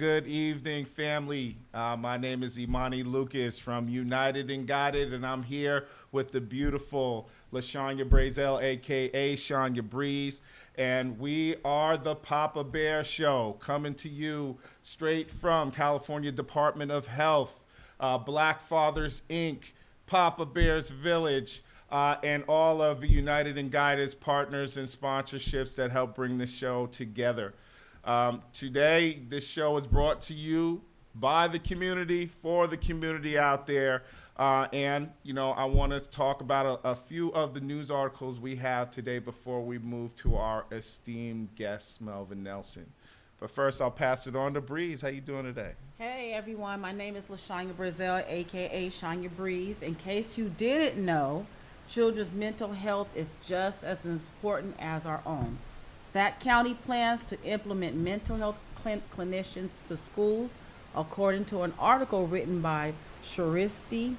good evening, family. My name is Imani Lucas from United and Guided, and I'm here with the beautiful LaShanya Brazel, a.k.a. Shanya Breeze, and we are the Papa Bear Show, coming to you straight from California Department of Health, Black Fathers, Inc., Papa Bear's Village, and all of the United and Guided's partners and sponsorships that help bring this show together. Today, this show is brought to you by the community, for the community out there. And I want to talk about a few of the news articles we have today before we move to our esteemed guest, Melvin Nelson. But first, I'll pass it on to Breeze. How you doing today? Hey everyone, my name is LaShanya Brazel, aka Shanya Breeze. In case you didn't know, children's mental health is just as important as our own. Sac County plans to implement mental health clinicians to schools, according to an article written by Sharisti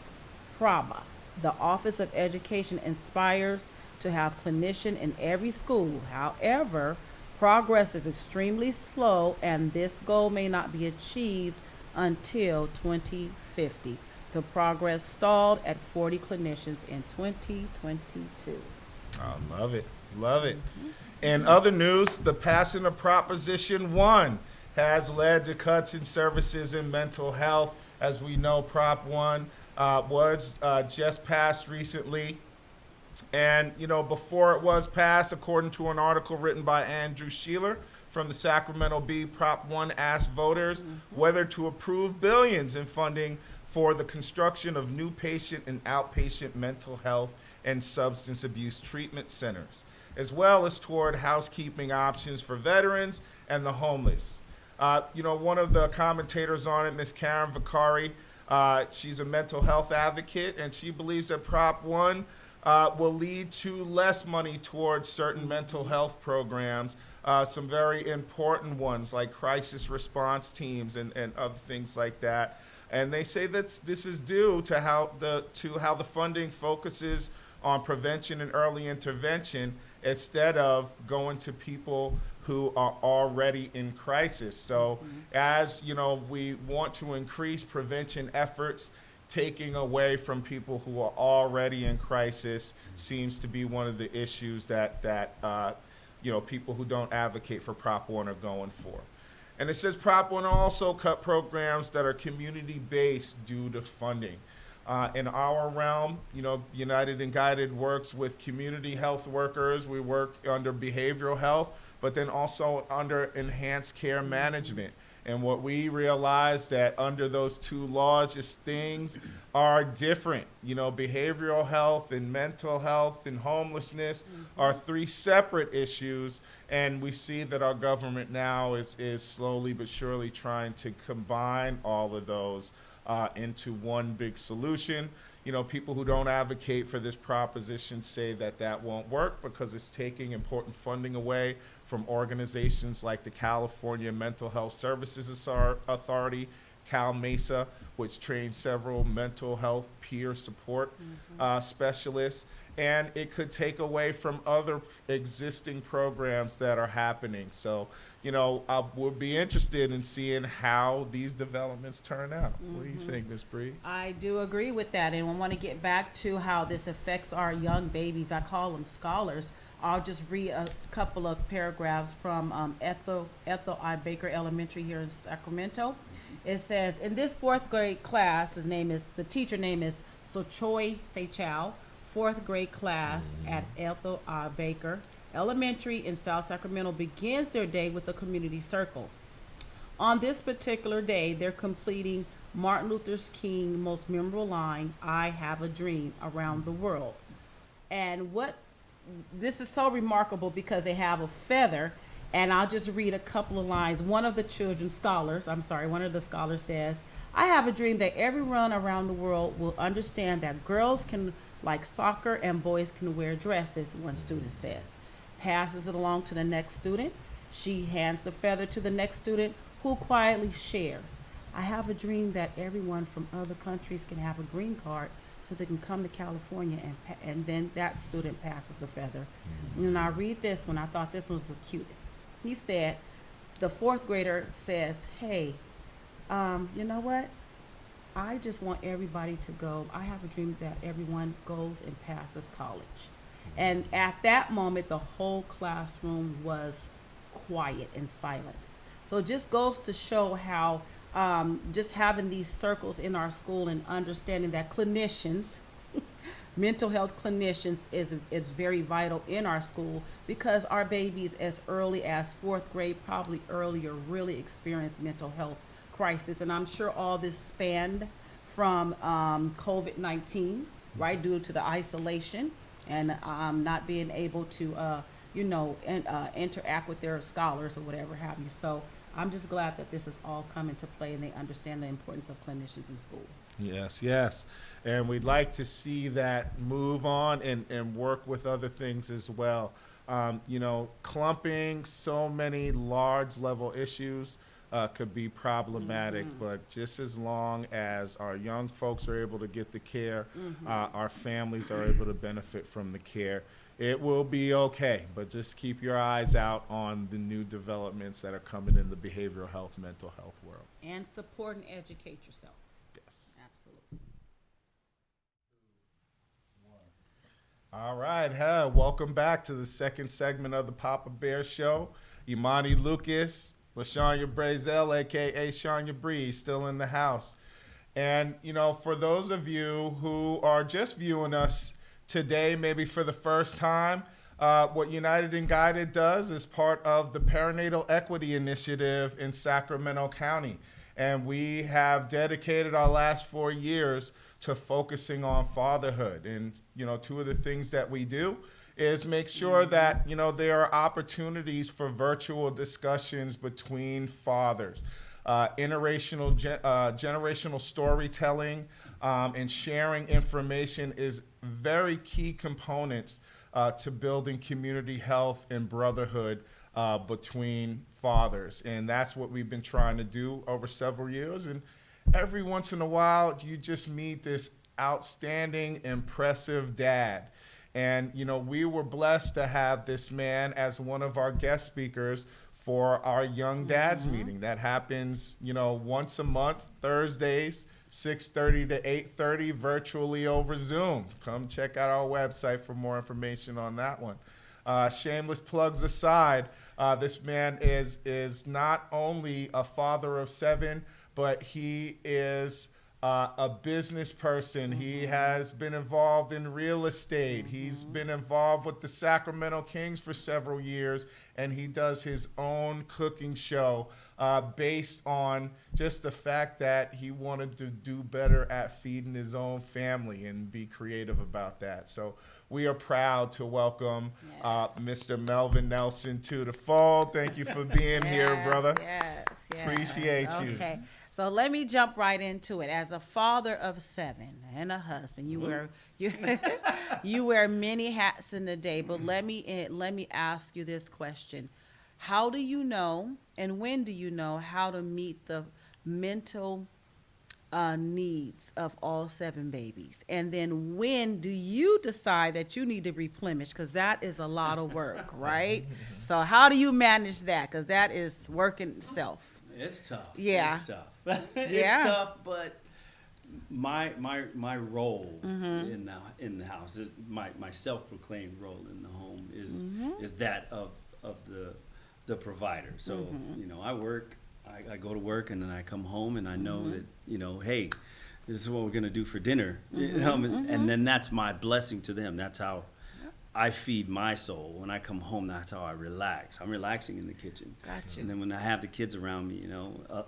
Prabha. The Office of Education aspires to have clinicians in every school. However, progress is extremely slow, and this goal may not be achieved until 2050. The progress stalled at 40 clinicians in 2022. I love it. Love it. In other news, the passing of Proposition 1 has led to cuts in services in mental health. As we know, Prop 1 was just passed recently. And, before it was passed, according to an article written by Andrew Sheeler from the Sacramento Bee, Prop 1 asked voters whether to approve billions in funding for the construction of new patient and outpatient mental health and substance abuse treatment centers, as well as toward housekeeping options for veterans and the homeless. One of the commentators on it, Ms. Karen Vicari, she's a mental health advocate, and she believes that Prop 1 will lead to less money towards certain mental health programs, some very important ones like crisis response teams and other things like that. And they say that this is due to how the funding focuses on prevention and early intervention instead of going to people who are already in crisis. So as we want to increase prevention efforts, taking away from people who are already in crisis seems to be one of the issues that people who don't advocate for Prop 1 are going for. And it says Prop 1 also cut programs that are community-based due to funding. In our realm, United and Guided works with community health workers. We work under behavioral health, but then also under enhanced care management. And what we realize that under those two laws, just things are different. Behavioral health and mental health and homelessness are three separate issues. And we see that our government now is slowly but surely trying to combine all of those into one big solution. People who don't advocate for this proposition say that won't work because it's taking important funding away from organizations like the California Mental Health Services Authority, CalMESA, which trains several mental health peer support specialists. And it could take away from other existing programs that are happening. So, I would be interested in seeing how these developments turn out. What do you think, Ms. Breeze? I do agree with that, and I want to get back to how this affects our young babies. I call them scholars. I'll just read a couple of paragraphs from Ethel I. Baker Elementary here in Sacramento. It says, in this fourth grade class, the teacher name is Sochoi Seichao, fourth grade class at Ethel I. Baker Elementary in South Sacramento begins their day with a community circle. On this particular day, they're completing Martin Luther King's most memorable line, "I have a dream," around the world. And this is so remarkable because they have a feather, and I'll just read a couple of lines. One of the scholars says, "I have a dream that everyone around the world will understand that girls can like soccer and boys can wear dresses," one student says. Passes it along to the next student. She hands the feather to the next student, who quietly shares, "I have a dream that everyone from other countries can have a green card so they can come to California," and then that student passes the feather. And I read this one, I thought this was the cutest. He said, the fourth grader says, "Hey, You know what? I just want everybody to go. I have a dream that everyone goes and passes college. And at that moment, the whole classroom was quiet and silence. So it just goes to show how just having these circles in our school and understanding that clinicians, mental health clinicians is very vital in our school because our babies as early as fourth grade, probably earlier, really experience mental health crisis. And I'm sure all this spanned from COVID-19, right, due to the isolation and not being able to, interact with their scholars or whatever have you. So I'm just glad that this has all come into play and they understand the importance of clinicians in school. Yes, yes. And we'd like to see that move on and work with other things as well. Clumping so many large level issues could be problematic, but just as long as our young folks are able to get the care, our families are able to benefit from the care, it will be okay. But just keep your eyes out on the new developments that are coming in the behavioral health, mental health world. And support and educate yourself. Yes. Absolutely. All right, welcome back to the second segment of the Papa Bear Show. Imani Lucas, LaShanya Brazel, a.k.a. Shanya Breeze, still in the house. And, for those of you who are just viewing us today, maybe for the first time, what United and Guided does is part of the Perinatal Equity Initiative in Sacramento County. And we have dedicated our last 4 years to focusing on fatherhood. And, two of the things that we do is make sure that, there are opportunities for virtual discussions between fathers. Generational storytelling and sharing information is very key components to building community health and brotherhood between fathers. And that's what we've been trying to do over several years. And every once in a while, you just meet this outstanding, impressive dad. And, we were blessed to have this man as one of our guest speakers for our Young Dads meeting. That happens, once a month, Thursdays, 6:30 to 8:30, virtually over Zoom. Come check out our website for more information on that one. Shameless plugs aside, this man is not only a father of 7, but he is a business person. He has been involved in real estate. He's been involved with the Sacramento Kings for several years, and he does his own cooking show based on just the fact that he wanted to do better at feeding his own family and be creative about that. So we are proud to welcome Mr. Melvin Nelson to the fold. Thank you for being here, brother. Yes. Appreciate you. Okay. So let me jump right into it. As a father of 7 and a husband, you wear many hats in the day. But let me ask you this question: how do you know, and when do you know how to meet the mental needs of all 7 babies? And then when do you decide that you need to replenish? Because that is a lot of work, right? So how do you manage that? Because that is work in itself. It's tough. Yeah. It's tough. It's tough, but my role in the house, my self-proclaimed role in the home is that of the provider. So I work, I go to work, and then I come home, and I know that hey, this is what we're gonna do for dinner. And then that's my blessing to them. That's how I feed my soul. When I come home, that's how I relax. I'm relaxing in the kitchen. Gotcha. And then when I have the kids around me,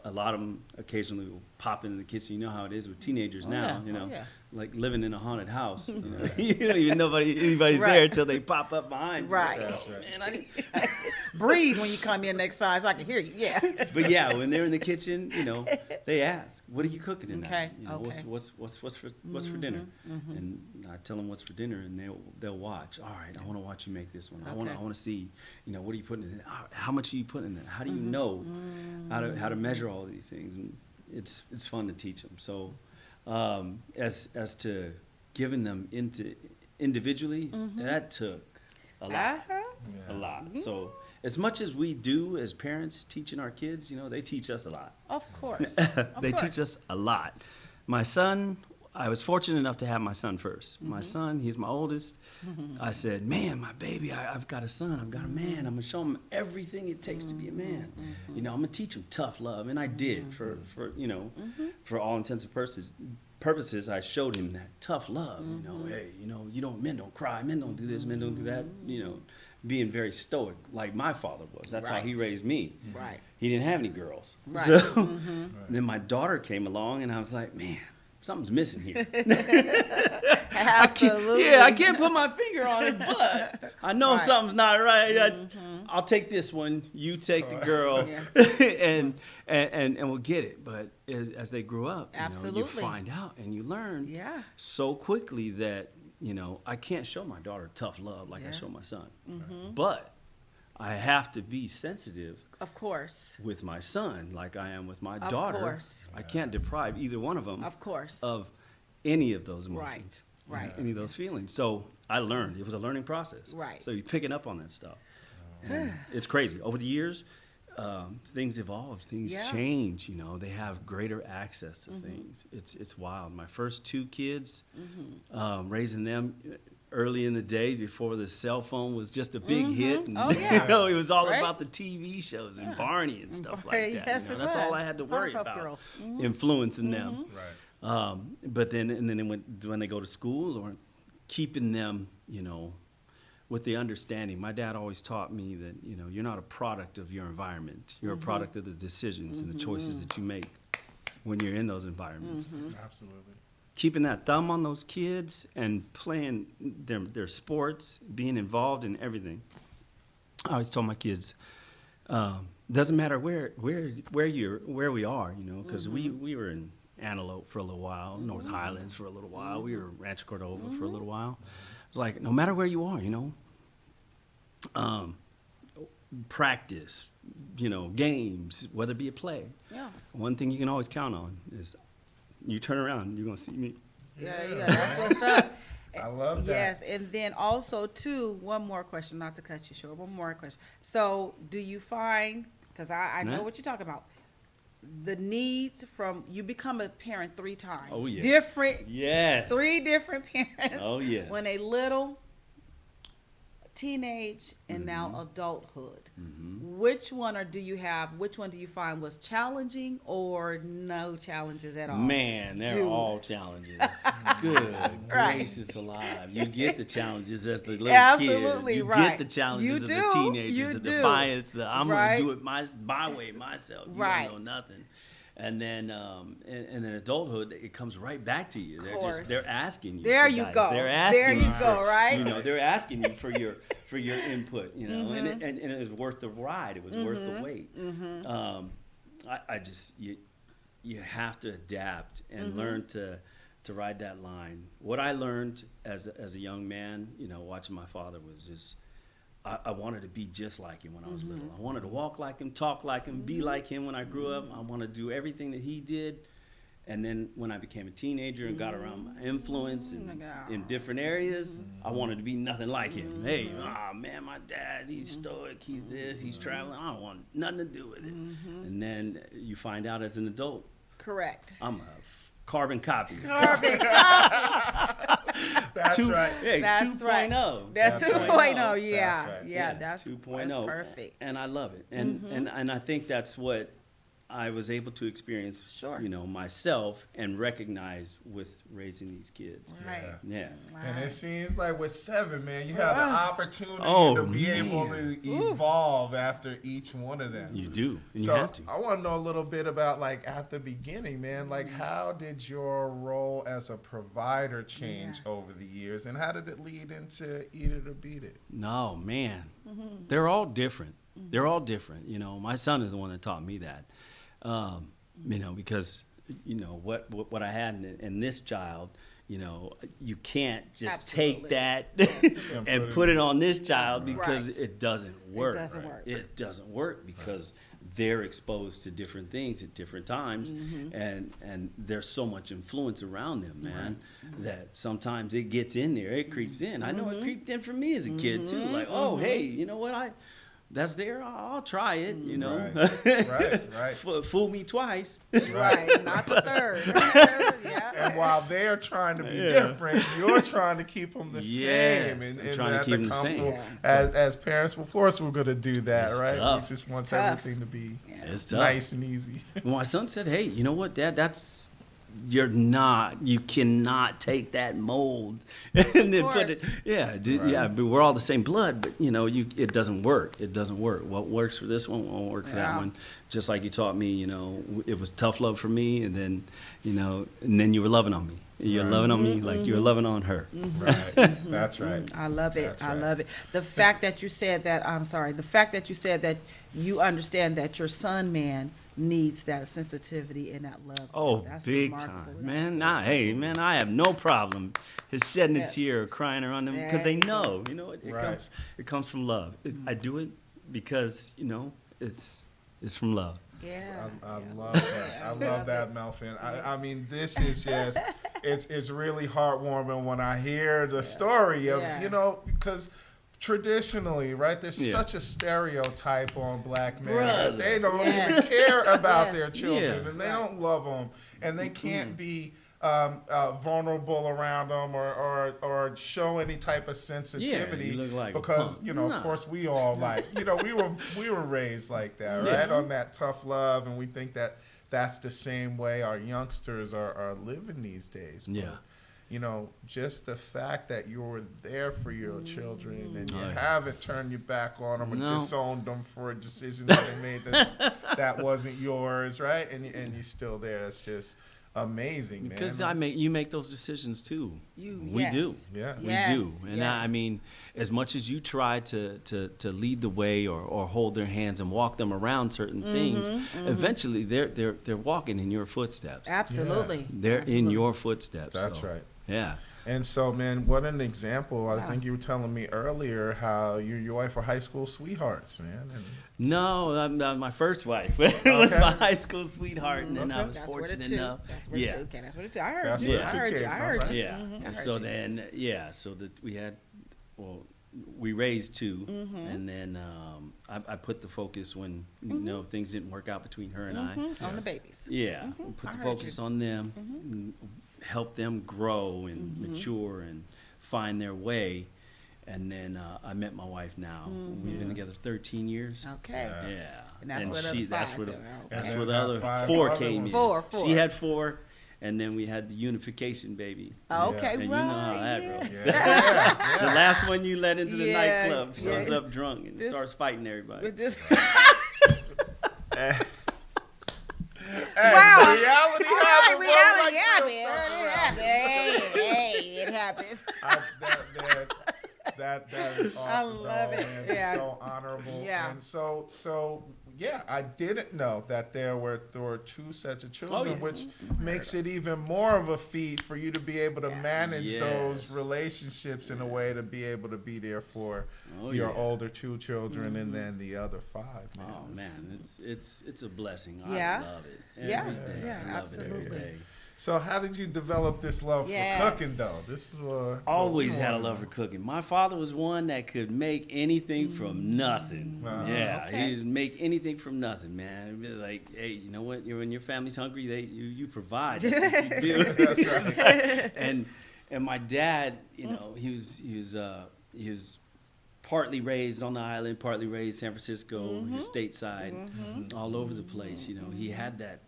a lot of them occasionally will pop into the kitchen. You know how it is with teenagers now, like living in a haunted house. You don't even know anybody's there until they pop up behind you. Right. Like, That's right. Man, Breathe when you come in next time so I can hear you. Yeah. But yeah, when they're in the kitchen, they ask, "What are you cooking tonight? Okay. What's for dinner?" And I tell them what's for dinner, and they'll watch. All right, I want to watch you make this one. I want to see, what are you putting in it? How much are you putting in it? How do you know how to measure all these things? And it's fun to teach them. So as to giving them individually, that took a lot. A lot. So as much as we do as parents teaching our kids, you know, they teach us a lot. Of course. They teach us a lot. My son, I was fortunate enough to have my son first. My son, he's my oldest. I said, man, my baby, I've got a son, I've got a man. I'm gonna show him everything it takes to be a man. You know, I'm gonna teach him tough love, and I did for you know, for all intents and purposes. I showed him that tough love. You know, hey, you know, men don't cry, men don't do this, men don't do that. You know, being very stoic, like my father was. That's how he raised me. Right. He didn't have any girls. Right. So then my daughter came along, and I was like, man, something's missing here. Absolutely. I can't put my finger on it, but I know something's not right. I'll take this one. You take the girl, and we'll get it. But as they grew up, you know, you find out and you learn so quickly that, you know, I can't show my daughter tough love like I show my son. But I have to be sensitive, of course, with my son like I am with my daughter. Of course. I can't deprive either one of them, of course, of any of those emotions, right? Any of those feelings. So I learned. It was a learning process. Right. So you're picking up on that stuff. And it's crazy. Over the years, things evolve, things change. You know, they have greater access to things. It's wild. My first two kids, raising them early in the day before the cell phone was just a big hit, and you know, it was all about the TV shows and Barney and stuff like that. Yes, you know, that's all I had to worry about, influencing them. But then when they go to school, or keeping them, you know, with the understanding. My dad always taught me that, you know, you're not a product of your environment. You're a product of the decisions and the choices that you make when you're in those environments. Absolutely. Keeping that thumb on those kids and playing their sports, being involved in everything. I always told my kids, doesn't matter where we are, you know, because we were in Antelope for a little while, North Highlands for a little while, we were in Rancho Cordova for a little while. It's like, no matter where you are, you know, practice, you know, games, whether it be a play. Yeah. One thing you can always count on is you turn around, you're going to see me. Yeah, that's what's up. I love that. Yes, and then also, too, one more question, not to cut you short, one more question. So do you find, because I know what you're talking about, the needs from, you become a parent 3 times. Oh, yes. Different. Yes. 3 different parents. Oh, yes. When they little, teenage, and now adulthood. Which one do you find was challenging or no challenges at all? Man, they're all challenges. Good gracious alive. You get the challenges as the little kids. You get the challenges as the teenagers, the defiance, I'm going to do it my way, myself. You don't know nothing. And then in adulthood, it comes right back to you. They're asking you. There you go. They're asking you for, right? You know, they're asking you for your input. You know, and it was worth the ride. It was worth the wait. I just you have to adapt and learn to ride that line. What I learned as a young man, you know, watching my father was just. I wanted to be just like him when I was little. I wanted to walk like him, talk like him, be like him when I grew up. I wanted to do everything that he did. And then when I became a teenager and got around my influence in different areas, I wanted to be nothing like him. Hey, man, my dad, he's stoic, he's this, he's traveling. I don't want nothing to do with it. And then you find out as an adult. Correct. I'm a carbon copy. That's right. Hey, that's 2.0. Right. That's 2.0. Yeah. That's right. Yeah, that's 2.0. That's perfect. And I love it. And I think that's what I was able to experience, you know, myself and recognize with raising these kids. Right. Yeah. Wow. And it seems like with 7, man, you have the opportunity to be able to evolve after each one of them. You do. And so you have to. I want to know a little bit about, like, at the beginning, man, like, how did your role as a provider change over the years, and how did it lead into Eat It or Beat It? No, man. They're all different. They're all different. You know, my son is the one that taught me that. You know, because, you know, what I had in this child, you know, you can't just take that and put it on this child because it doesn't work. It doesn't work. It doesn't work because they're exposed to different things at different times, and there's so much influence around them, man, that sometimes it gets in there, it creeps in. I know it creeped in for me as a kid too. Like, oh, hey, you know what, that's there, I'll try it, you know. Right. Fool me twice. Right, not the third. Yeah. And while they're trying to be different, you're trying to keep them the same. Yes, And I'm trying to keep them the same. Yeah. As parents, of course, we're going to do that, It's right? tough. We just want It's tough. everything to be It's tough. nice and easy. My son said, hey, you know what, Dad, you cannot take that mold and then put it, but we're all the same blood, but it doesn't work. It doesn't work. What works for this one won't work for that one. Just like you taught me, it was tough love for me, and then, and then you were loving on me. You're loving on me like you were loving on her. Right. That's right. I love it. That's I right. love it. The fact that you said that you understand that your son, man, needs that sensitivity and that love. Oh, That's big remarkable. time, That's man. Man, I have no problem his shedding a Yes. tear or crying around them because There they you go. know, it Right. comes from love. I do it because it's from love. Yeah. I love that. I love that, Melvin. I mean, this is just, it's really heartwarming when I hear the story of, because traditionally, right, there's such a stereotype on black men that they don't even care about their children and they don't love them and they can't be vulnerable around them or show any type of sensitivity you look like a because punk. of course we all we were raised like that, right, on that tough love, and we think that that's the same way our youngsters are living these days. But, just the fact that you were there for your children and you haven't turned your back on them or disowned them for a decision that they made that wasn't yours, right, and you're still there. That's just amazing, man. Because you make those decisions too. We do. Yeah. We do. And I mean, as much as you try to lead the way or hold their hands and walk them around certain things, eventually they're walking in your footsteps. Absolutely. They're in your footsteps. That's so, right. Yeah. And so, man, what an example. I think you were telling me earlier how you and your wife were high school sweethearts, man. And No, my first wife was my high school sweetheart, and then I was That's where the fortunate two. enough. That's where the two. Okay, that's where the two. I heard That's you. where the I two heard came you. I from, heard right? you. Yeah. I heard So you. then, so that we raised two, and then I put the focus when things didn't work out between her and I. On the babies. Yeah, put the I heard focus on them, and help them grow and mature and find their way. And then I met my wife now. We've been together 13 years. Okay. Yeah, And that's where the other that's five where the, go. that's And where the then other that 4 five came in. Four. She had 4, and then we had the unification baby. Okay, And you know how that right. goes. yeah. The last one you let into the Yeah, nightclub shows yeah. up drunk and This- starts fighting everybody. With this. Hey, Wow. reality All happened. right, reality Real happened. stuff It around. happened. Hey, it happens. That is awesome. love it. Man. It's Yeah. so honorable. Yeah. And so yeah, I didn't know that there were 2 sets of children, yeah. which makes it even more of a feat for you to be able to manage those Yes. relationships in a way to be able to be there for Oh, your yeah. older 2 children and then the other 5. Man. Oh man, it's a blessing. Yeah. I love it every Yeah. day. Yeah, I love it every absolutely. day. So how did you develop this love Yeah. for cooking, though? This is what Always we had a wanna love for know. cooking. My father was one that could make anything from nothing. Yeah, Okay. he'd make anything from nothing, man. He'd be like, hey, you know what? When your family's hungry, you provide. That's what you do. That's right. and my dad, he was partly raised on the island, partly raised San Francisco, stateside, all over the place. He had that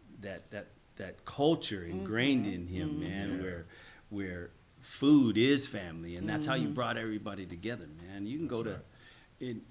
culture ingrained in him, man, where food is family, and that's how you brought everybody together, man. You can go to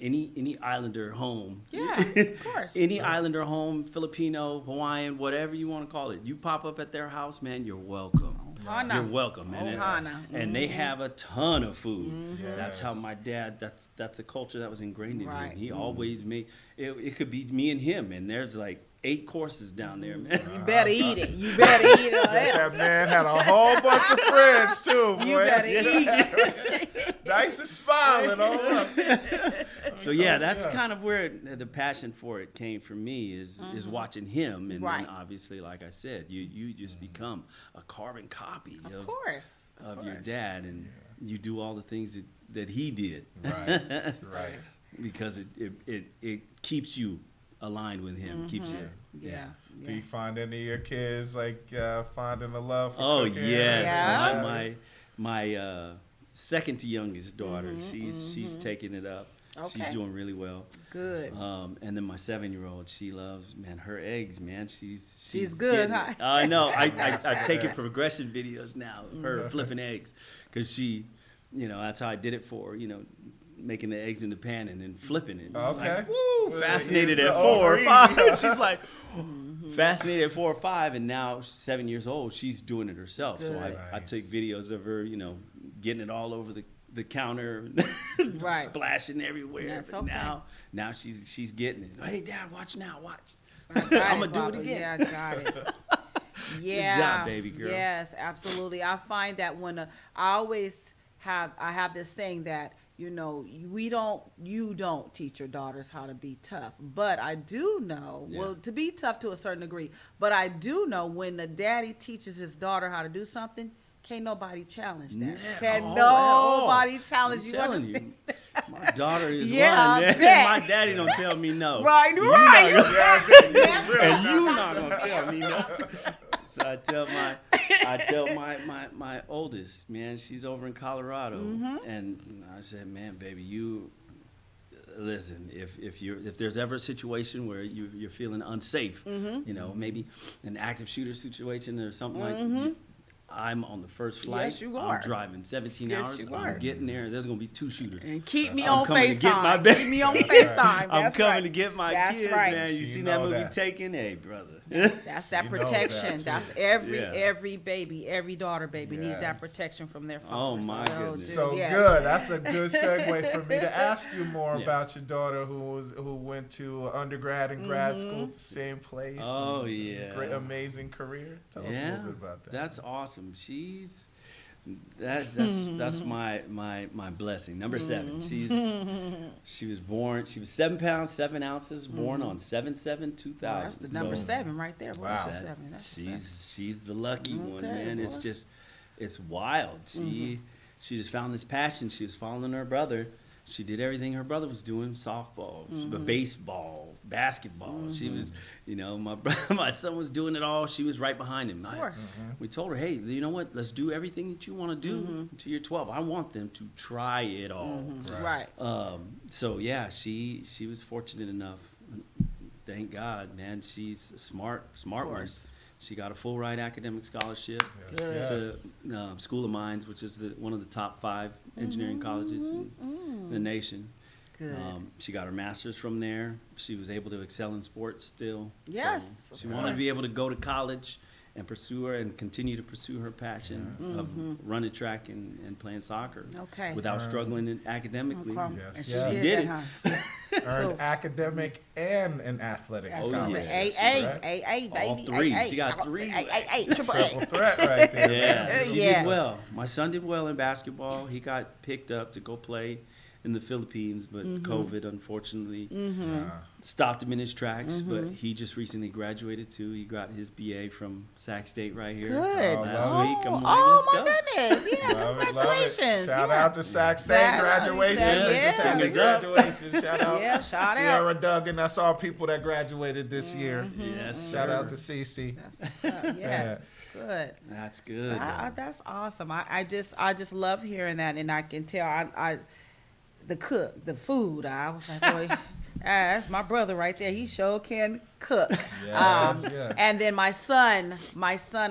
any islander home. Yeah, of course. Any islander home, Filipino, Hawaiian, whatever you want to call it. You pop up at their house, man, you're welcome. Ohana. You're welcome, man. Ohana. And they have a ton of food. Yes. That's how my dad, that's the culture that was ingrained in Right. him. He always made, it could be me and him, and there's like 8 courses down there, man. You better eat it. You better eat it. That man had a whole bunch of friends too, boy. You better eat it. Nice and smiling all up. So yeah, that's kind of where the passion for it came for me is watching him, and Right. then obviously, like I said, you just become a carbon copy Of course. of your dad, and you do all the things that he did. Right. Right. Because it keeps you aligned with him, keeps you. Yeah. Do you find any of your kids like finding a love for Oh cooking? yes, Yeah. my second to youngest daughter, she's taking it up. Okay. She's doing really well. Good. And then my 7-year-old, she loves, man, her eggs, man. She's good, getting huh? it. I know. I take in progression videos now of her flipping eggs, because she, that's how I did it for her, making the eggs in the pan and then flipping it. She's Okay. like, woo, fascinated at It's 4 or over 5. easy. She's like, fascinated at 4 or 5, and now 7 years old, she's doing it herself. So Good. I take videos of her, getting it all over the counter, Right. splashing everywhere. That's But okay. now she's getting it. Hey, Dad, watch now, watch. Got I'ma it, do it Papa. again. Yeah, got it. Yeah. job, baby girl. Yes, absolutely. I find that when I have this saying that, you don't teach your daughters how to be tough, but I do know, well, to be tough to a certain degree, but I do know when the daddy teaches his daughter how to do something, can't nobody challenge that. Yeah. Can Oh, nobody challenge I'm you? telling Understand? My daughter is Yeah, I one, man. bet. My daddy don't tell me no. Right, You right. not gonna- Yes. and you not gonna tell me no. So I tell my oldest, man, she's over in Colorado, and I said, man, baby, you listen. If there's ever a situation where you're feeling unsafe, maybe an active shooter situation or something like. I'm on the first flight. Yes, you are. I'm driving 17 Yes, hours. you are. I'm getting there. There's gonna be 2 shooters. And keep me I'm on coming to get my FaceTime. baby. Keep me on That's FaceTime. right. I'm That's coming right. to get my That's kid, right. man. You She seen that know movie that. Taken? Hey, brother. That's that She knows protection. that, That's too. every baby, every daughter baby needs that Yes. protection from their Oh, father. my goodness. So yes. good. That's a good segue for me to ask you more Yeah. about your daughter who went to undergrad and grad school at the same place. Oh, and it's a yeah. great, amazing career. Tell us a little bit about that. That's awesome. That's my blessing. Number 7. She was born. She was 7 pounds 7 ounces. Born on 7/7/2000. That's the number 7 right there. Wow. Wow. 7. That's She's the lucky one, Okay, man. It's boy. just it's wild. She just found this passion. She was following her brother. She did everything her brother was doing: softball, baseball, basketball. She was, my son was doing it all. She was right behind him. Of course. We told her, hey, you know what? Let's do everything that you want to do until you're 12. I want them to try it all. Right. So yeah, she was fortunate enough. Thank God, man. She's a smart one. course. She got a full ride academic scholarship Yes, yes. to School of Mines, which is one of the top 5 engineering colleges in the nation. Good. She got her master's from there. She was able to excel in sports still. Yes, So of she wanted to be course. able to go to college and continue to pursue her passion of running track and playing soccer. Okay. Without struggling academically. Okay. Yes, And yes. She did it. that, huh? Earned So- academic and an athletic Oh, scholarship. yeah. AA, baby. All 3. AA. She got 3. Triple Triple A. threat right there. Yeah, man. she Yeah. did well. My son did well in basketball. He got picked up to go play in the Philippines, but COVID unfortunately stopped him in his tracks. But he just recently graduated too. He got his BA from Sac State right here Good. last Oh, week. I'm like, Oh, my let's go. goodness. Yeah, Love it, love it. congratulations. Shout yeah. out to Sac State Sac- graduation. yeah. Happy Fingers up. graduation. Shout out. Yeah, shout Sierra Duggan. That's all people that graduated this year. Yes, Shout sir. out to Cece. That's what's up. Yes. Good. That's good. That's awesome. I just love hearing that, and I can tell the food. I was like, boy, that's my brother right there. He sure can cook. Yes, yes. And then my son,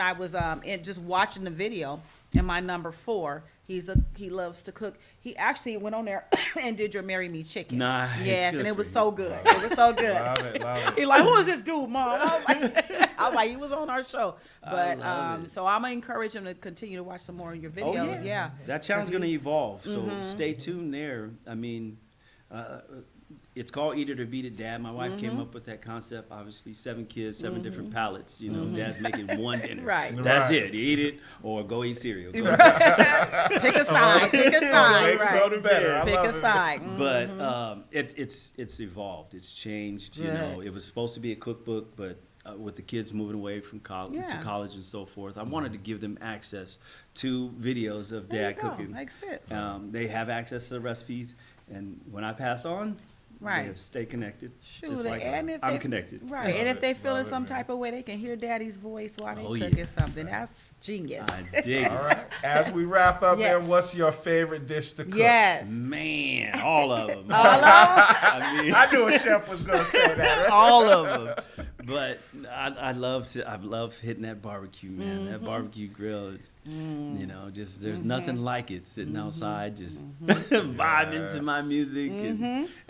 I was just watching the video, and my number 4. He loves to cook. He actually went on there and did your Marry Me Chicken. Nice. Yes, Good and it for was you. so good. It was so good. Love it, love it. He like, who is this dude, Mom? I was like, he was on our show. But love it. so I'm gonna encourage him to continue to watch some more of your videos. Yeah. That channel's going to evolve, so stay tuned there. I mean, it's called Eat It or Beat It, Dad. My wife came up with that concept. Obviously, 7 kids, 7 different palates. You know, Dad's making one dinner. Right. That's Right. it. You eat it or go eat cereal. Go Pick a side. Pick a side. Makes Right. soda better. I Pick love a it. side. But it's evolved. It's changed. You know, Good. it was supposed to be a cookbook, but with the kids moving away from college to Yeah. college and so forth, I wanted to give them access to videos of There you Dad go. cooking. Makes sense. They have access to the recipes, and when I pass on, Right. they stay connected. Shoot, just like and if I'm they- connected. Right, Love and if it, they feeling love it, some man. type of way, they can hear Daddy's voice while they Oh, yeah. cooking something. That's genius. I dig it. All right. As we wrap up, Yes. then, what's your favorite dish to cook? Yes. Man, all of them. All of I mean, I knew a chef was going to say that. all of them. But I love hitting that barbecue, man. That barbecue grill is, you know, just there's nothing like it. Sitting outside, just vibing to my music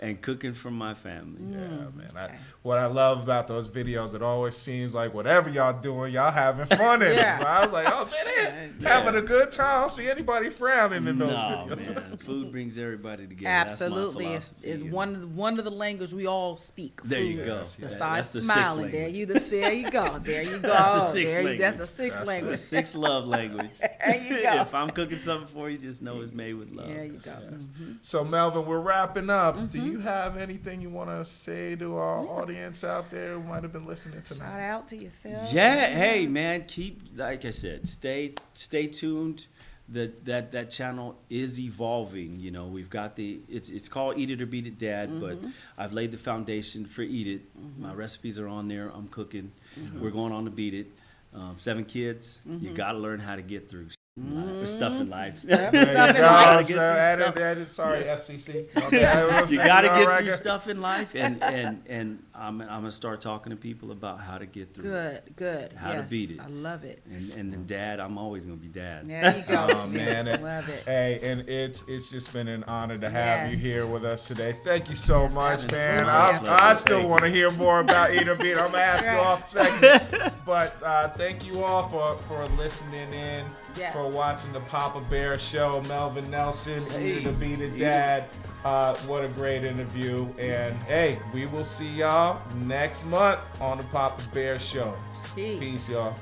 and cooking for my family. Yeah, man. What I love about those videos, it always seems like whatever y'all doing, y'all having fun in Yeah. it. I was like, oh, man, they're having a good time. I don't see anybody frowning in those No, videos. man. Food brings everybody together. Absolutely, That's my it's philosophy. one of the language we all speak. There you food. go. Yes, yes. Besides That's the smiling, sixth there language. there you go, there you go. That's the sixth There you- That's a language. sixth That's language. The sixth love language. There you go. If I'm cooking something for you, just know it's made with love. There you go. So, Melvin, we're wrapping up. Do you have anything you want to say to our audience out there who might have been listening Shout tonight? out to yourself. Yeah, hey man, keep like I said, stay tuned. That channel is evolving. You know, we've got it's called Eat It or Beat It, Dad, but I've laid the foundation for Eat It. My recipes are on there. I'm cooking. We're going on to Beat It. 7 kids. You got to learn how to get through stuff in life. There you Stuff in go. life. So, sorry, FCC. You got to get through stuff in life, and I'm gonna start talking to people about how to get through it. Good. How to Yes, beat it. I love it. And then Dad, I'm always gonna be Dad. There you go. Oh, man. Love it. Hey, and it's just been an honor to have you Yes. here with us today. Thank you so much, man. Absolutely. I still want to hear more about Eat or Beat. I'm gonna ask you off second, but thank you all for listening in, Yes. for watching the Papa Bear Show. Melvin Nelson, Eat It or Beat It, Eat Dad. What a great interview, and hey, we will see y'all next month on the Papa Bear Show. Peace. Peace, y'all.